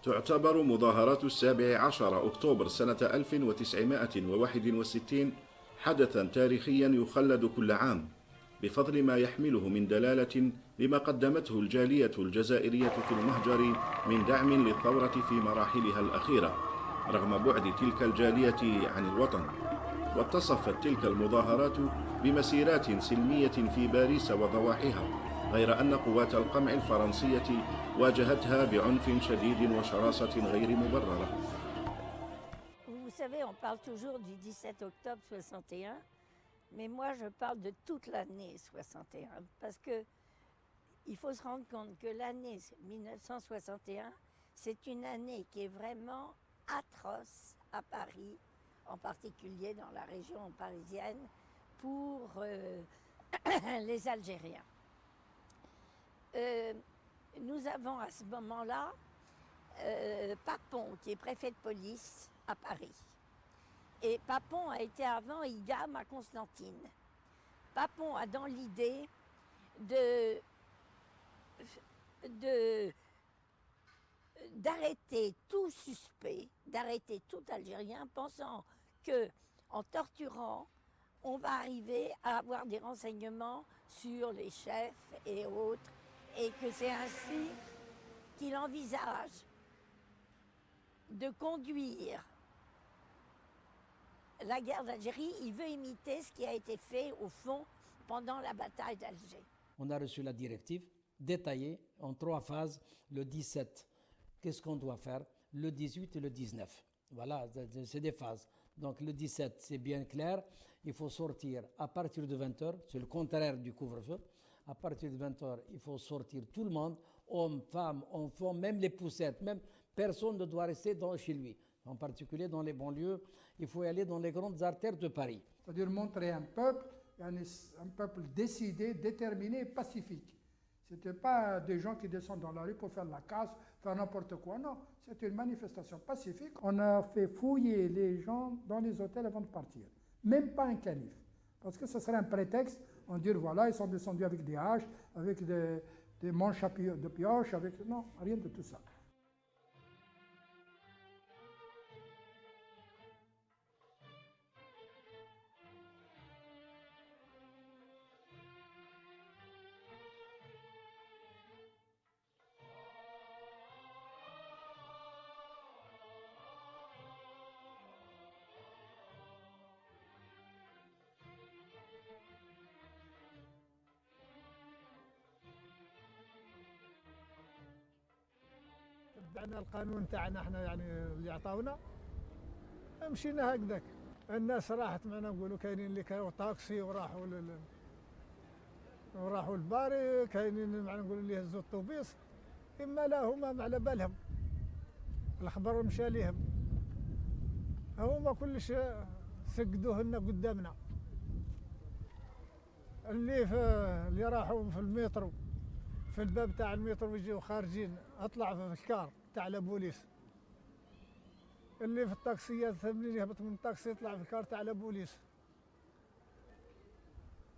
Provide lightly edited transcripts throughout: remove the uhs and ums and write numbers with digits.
تعتبر مظاهرات 17 أكتوبر سنة 1961 حدثا تاريخيا يخلد كل عام بفضل ما يحمله من دلالة لما قدمته الجالية الجزائرية في المهجر من دعم للثورة في مراحلها الأخيرة رغم بعد تلك الجالية عن الوطن. واتصفت تلك المظاهرات بمسيرات سلمية في باريس وضواحيها، غير أن قوات القمع الفرنسية واجهتها بعنف شديد وشراسة غير مبررة. Vous savez, on parle toujours du 17 octobre 61, mais moi je parle de toute l'année 61, parce que il faut se rendre compte que l'année 1961, c'est une année qui est vraiment atroce à Paris, en particulier dans la région parisienne, pour les Algériens. Nous avons à ce moment-là Papon, qui est préfet de police à Paris. Et Papon a été avant Idam à Constantine. Papon a dans l'idée d'arrêter tout suspect, d'arrêter tout Algérien, pensant que en torturant, on va arriver à avoir des renseignements sur les chefs et autres, et que c'est ainsi qu'il envisage de conduire la guerre d'Algérie. Il veut imiter ce qui a été fait au fond pendant la bataille d'Alger. On a reçu la directive détaillée en 3 phases. Le 17, qu'est-ce qu'on doit faire? Le 18 et le 19. Voilà, c'est des phases. Donc le 17, c'est bien clair. Il faut sortir à partir de 20h. C'est le contraire du couvre-feu. À partir de 20h, il faut sortir tout le monde, hommes, femmes, enfants, même les poussettes, même personne ne doit rester chez lui. En particulier dans les banlieues, il faut y aller dans les grandes artères de Paris. C'est-à-dire montrer un peuple décidé, déterminé, pacifique. Ce n'était pas des gens qui descendent dans la rue pour faire la casse, faire n'importe quoi, non. C'était une manifestation pacifique. On a fait fouiller les gens dans les hôtels avant de partir. Même pas un canif. Parce que ce serait un prétexte, on dit voilà, ils sont descendus avec des haches, avec des manches de pioche, avec... Non, rien de tout ça. تبعنا القانون تاعنا احنا يعني اللي عطاونا مشينا هكذاك. الناس راحت معنا نقولوا كاينين اللي كانوا طاكسي وراحوا الباري، كاينين معنا نقولوا اللي هزوا الطوبيس، اما لا هما ما على بالهم، الخبر مشى ليهم، هما كلش سقدوه لنا قدامنا. اللي راحوا في المترو، في الباب تاع المترو يجيو خارجين، اطلع في الكار تاع البوليس. اللي في الطاكسيات منين يهبط من الطاكسي يطلع في الكار تاع البوليس.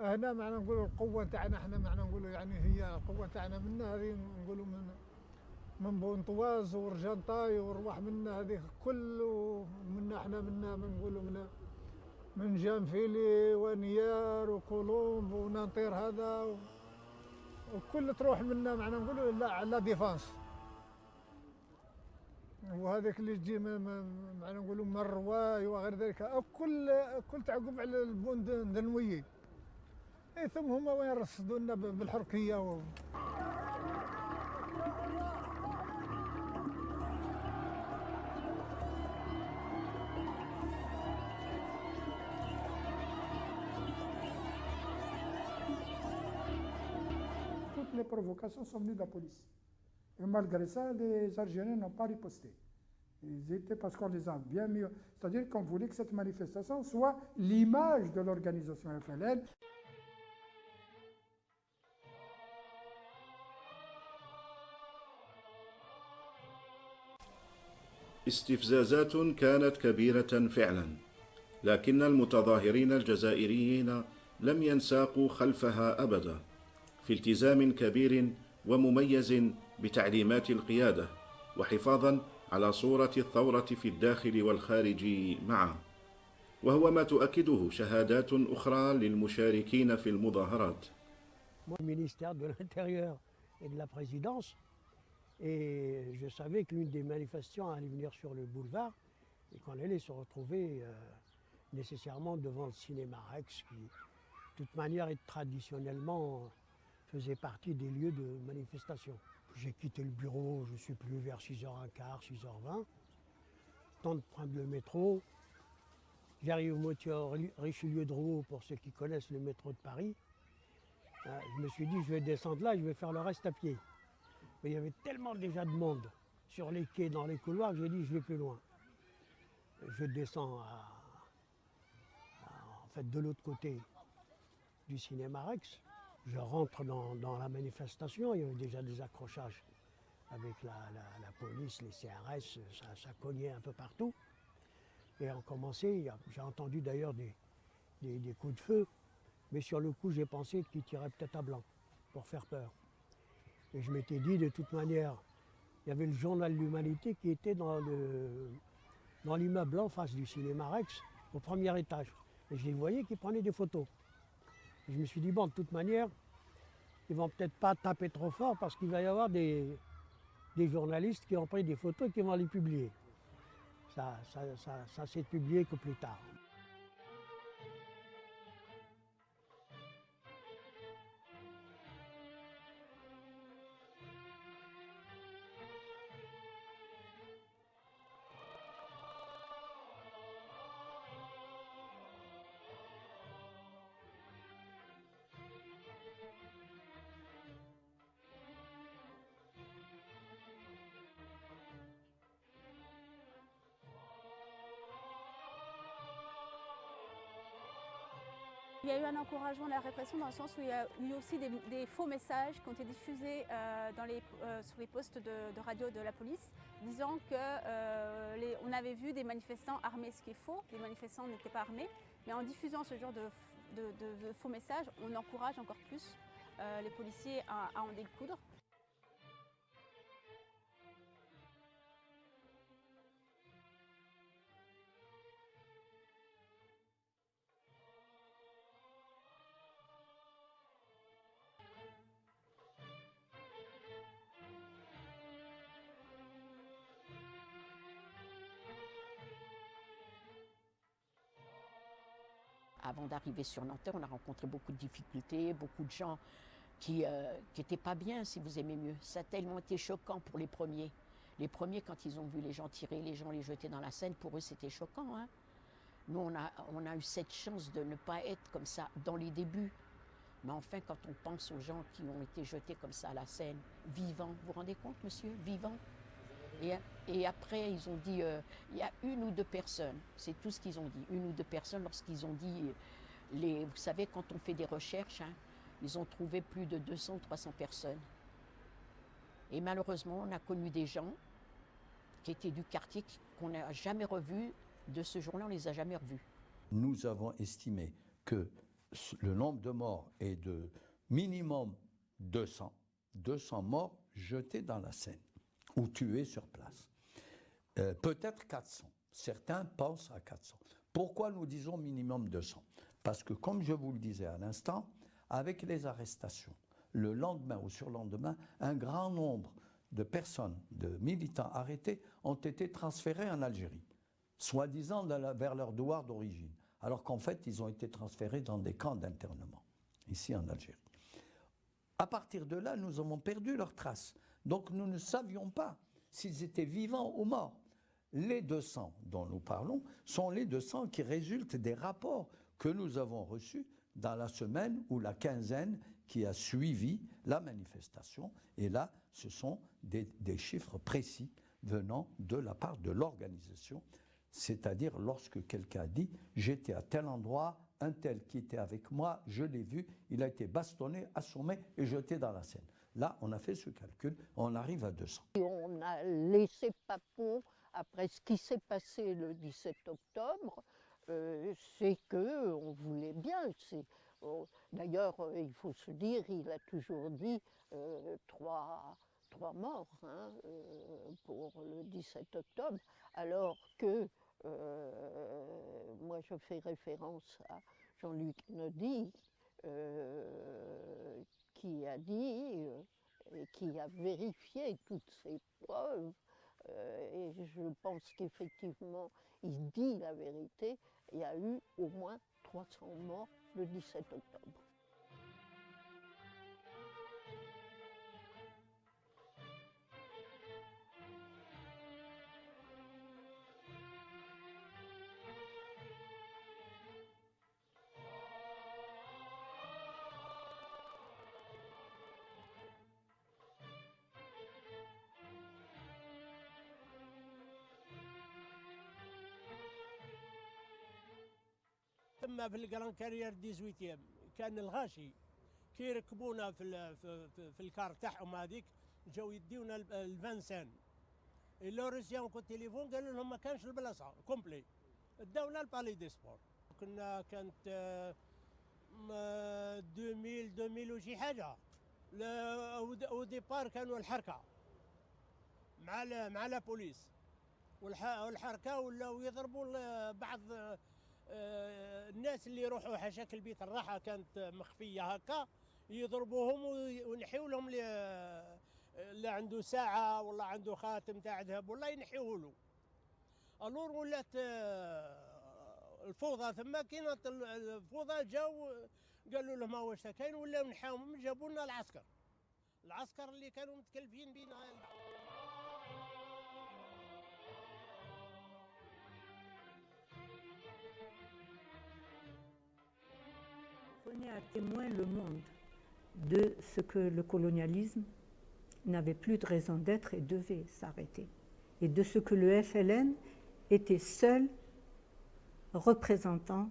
هنا معنا نقولوا القوه تاعنا احنا، معنا نقولوا يعني هي القوه تاعنا منا هذه، نقولوا من بونطواز ورجنطاي ورواح منا هذه كله منا احنا، منا نقولوا من جانفيلي ونيار وكولومب ونانطير هذا وكل تروح منا معنا نقولوا لا على ديفانس. وهذاك اللي تجي معنا نقولوا من الرواي وغير ذلك كل تعقب على البون دنويي. ثم هما وين رصدوا لنا بالحركيه Toutes les provocations sont venues de la police. Et malgré ça, les Algériens n'ont pas riposté. Ils étaient, parce qu'on les a bien mis... C'est-à-dire qu'on voulait que cette manifestation soit l'image de l'organisation FLN. استفزازات كانت كبيرة فعلا، لكن المتظاهرين الجزائريين لم ينساقوا خلفها أبدا، في التزام كبير ومميز بتعليمات القيادة، وحفاظا على صورة الثورة في الداخل والخارج معا، وهو ما تؤكده شهادات أخرى للمشاركين في المظاهرات. Le ministère de l'Intérieur et de la Présidence, et je savais qu'une des manifestations allait venir sur le boulevard et qu'on allait se retrouver nécessairement devant le cinéma Rex, qui, de toute manière, et traditionnellement faisait partie des lieux de manifestation. J'ai quitté le bureau, je ne suis plus, vers 6h15, 6h20. Temps de prendre le métro. J'arrive au métro Richelieu-Drouot, pour ceux qui connaissent le métro de Paris. Je me suis dit, je vais descendre là, je vais faire le reste à pied. Mais il y avait tellement déjà de monde sur les quais, dans les couloirs, que j'ai dit, je vais plus loin. Je descends en fait, de l'autre côté du cinéma Rex. Je rentre dans la manifestation, il y avait déjà des accrochages avec la police, les CRS, ça cognait un peu partout. Et on commençait, j'ai entendu d'ailleurs des coups de feu, mais sur le coup j'ai pensé qu'ils tiraient peut-être à blanc pour faire peur. Et je m'étais dit de toute manière, il y avait le journal de l'Humanité qui était dans l'immeuble en face du cinéma Rex, au premier étage. Et je les voyais qui prenaient des photos. Et je me suis dit, bon, de toute manière, ils vont peut-être pas taper trop fort parce qu'il va y avoir des journalistes qui ont pris des photos et qui vont les publier. Ça s'est publié que plus tard. Il y a eu un encouragement de la répression dans le sens où il y a eu aussi des faux messages qui ont été diffusés sur les postes de radio de la police, disant qu'on avait vu des manifestants armés, ce qui est faux, les manifestants n'étaient pas armés, mais en diffusant ce genre de faux messages, on encourage encore plus les policiers à en découdre. Avant d'arriver sur Nanterre, on a rencontré beaucoup de difficultés, beaucoup de gens qui n'étaient pas bien, si vous aimez mieux. Ça a tellement été choquant pour les premiers. Les premiers, quand ils ont vu les gens tirer, les gens les jeter dans la Seine, pour eux, c'était choquant. Hein. Nous, on a eu cette chance de ne pas être comme ça dans les débuts. Mais enfin, quand on pense aux gens qui ont été jetés comme ça à la Seine, vivants, vous vous rendez compte, monsieur, vivants? Et après, ils ont dit, il y a une ou deux personnes, c'est tout ce qu'ils ont dit, une ou deux personnes lorsqu'ils ont dit, vous savez, quand on fait des recherches, hein, ils ont trouvé plus de 200 ou 300 personnes. Et malheureusement, on a connu des gens qui étaient du quartier qu'on n'a jamais revus, de ce jour-là, on ne les a jamais revus. Nous avons estimé que le nombre de morts est de minimum 200 morts jetés dans la Seine ou tués sur place. Peut-être 400. Certains pensent à 400. Pourquoi nous disons minimum 200? Parce que, comme je vous le disais à l'instant, avec les arrestations, le lendemain ou surlendemain, un grand nombre de personnes, de militants arrêtés, ont été transférés en Algérie, soi-disant vers leur douar d'origine, alors qu'en fait, ils ont été transférés dans des camps d'internement, ici en Algérie. À partir de là, nous avons perdu leurs traces. Donc nous ne savions pas s'ils étaient vivants ou morts. Les 200 dont nous parlons sont les 200 qui résultent des rapports que nous avons reçus dans la semaine ou la quinzaine qui a suivi la manifestation. Et là, ce sont des chiffres précis venant de la part de l'organisation, c'est-à-dire lorsque quelqu'un dit « j'étais à tel endroit », un tel qui était avec moi, je l'ai vu, il a été bastonné, assommé et jeté dans la Seine. Là, on a fait ce calcul, on arrive à 200. On a laissé papon après ce qui s'est passé le 17 octobre, c'est qu'on voulait bien. D'ailleurs, il faut se dire, il a toujours dit 3 morts pour le 17 octobre, alors que moi je fais référence à Jean-Luc Naudy, qui a dit et qui a vérifié toutes ces preuves, et je pense qu'effectivement il dit la vérité, il y a eu au moins 300 morts le 17 octobre. ثم في الجران كارير 18 كان الغاشي كي يركبونا في الكار تاعهم هذيك جاو يديونا الفانسان اللوريسيان كو التليفون قالوا لهم ما كانش البلاصه كومبلي داونا البالي دي سبور كانت 2000 وشي حاجه او ديبار كانوا الحركه مع لا بوليس والحركه ولاو يضربوا بعض الناس اللي يروحوا حاشاك البيت الراحه كانت مخفيه هكا يضربوهم وينحيوا لهم اللي عنده ساعه ولا عنده خاتم تاع ذهب ولا ينحيوه له. الور ولات الفوضى ثم كاينه الفوضى جاو قالوا لهم واش كاين ولا نحاهم جابوا لنا العسكر اللي كانوا متكلفين بينا. Prenez à témoin le monde de ce que le colonialisme n'avait plus de raison d'être et devait s'arrêter. Et de ce que le FLN était seul représentant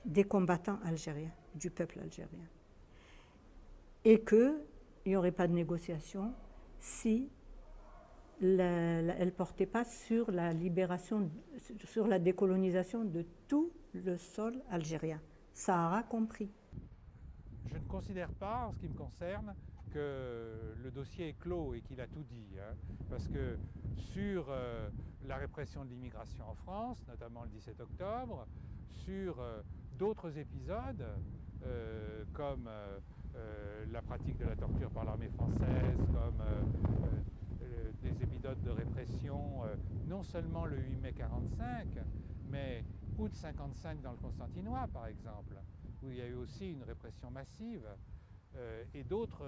des combattants algériens, du peuple algérien. Et qu'il n'y aurait pas de négociation si elle ne portait pas sur la libération, sur la décolonisation de tout le sol algérien. Sahara compris. Je ne considère pas, en ce qui me concerne, que le dossier est clos et qu'il a tout dit. Parce que sur la répression de l'immigration en France, notamment le 17 octobre, sur d'autres épisodes, comme la pratique de la torture par l'armée française, comme des épisodes de répression, non seulement le 8 mai 1945, mais août 1955 dans le Constantinois, par exemple, où il y a eu aussi une répression massive, et d'autres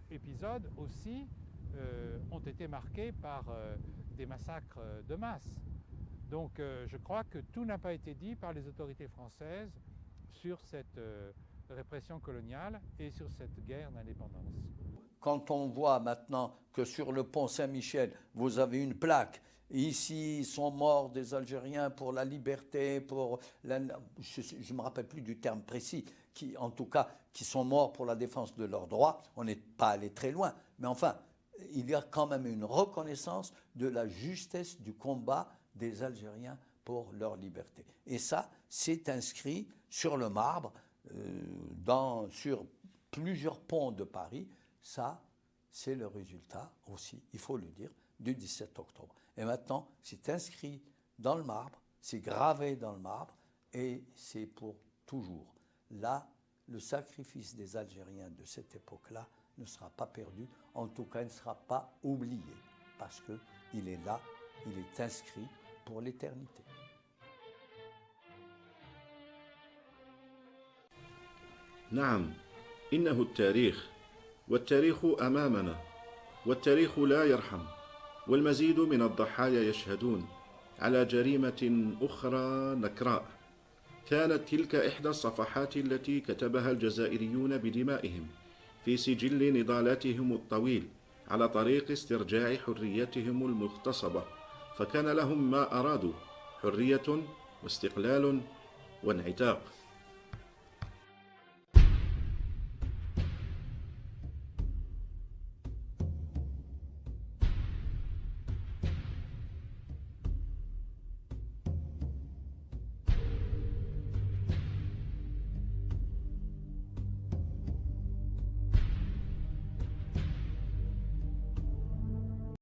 épisodes aussi ont été marqués par des massacres de masse. Donc je crois que tout n'a pas été dit par les autorités françaises sur cette répression coloniale et sur cette guerre d'indépendance. Quand on voit maintenant que sur le pont Saint-Michel, vous avez une plaque, ici sont morts des Algériens pour la liberté, pour la, je ne me rappelle plus du terme précis, qui en tout cas qui sont morts pour la défense de leurs droits, on n'est pas allé très loin, mais enfin, il y a quand même une reconnaissance de la justesse du combat des Algériens pour leur liberté. Et ça, c'est inscrit sur le marbre, sur plusieurs ponts de Paris. Ça, c'est le résultat aussi, il faut le dire, du 17 octobre. Et maintenant, c'est inscrit dans le marbre, c'est gravé dans le marbre, et c'est pour toujours. Là, le sacrifice des Algériens de cette époque-là ne sera pas perdu, en tout cas, il ne sera pas oublié, parce qu'il est là, il est inscrit pour l'éternité. نعم، إنه التاريخ، والتاريخ أمامنا، والتاريخ لا يرحم، والمزيد من الضحايا يشهدون على جريمة أخرى نكراء. كانت تلك إحدى الصفحات التي كتبها الجزائريون بدمائهم في سجل نضالاتهم الطويل على طريق استرجاع حريتهم المغتصبة، فكان لهم ما أرادوا: حرية واستقلال وانعتاق.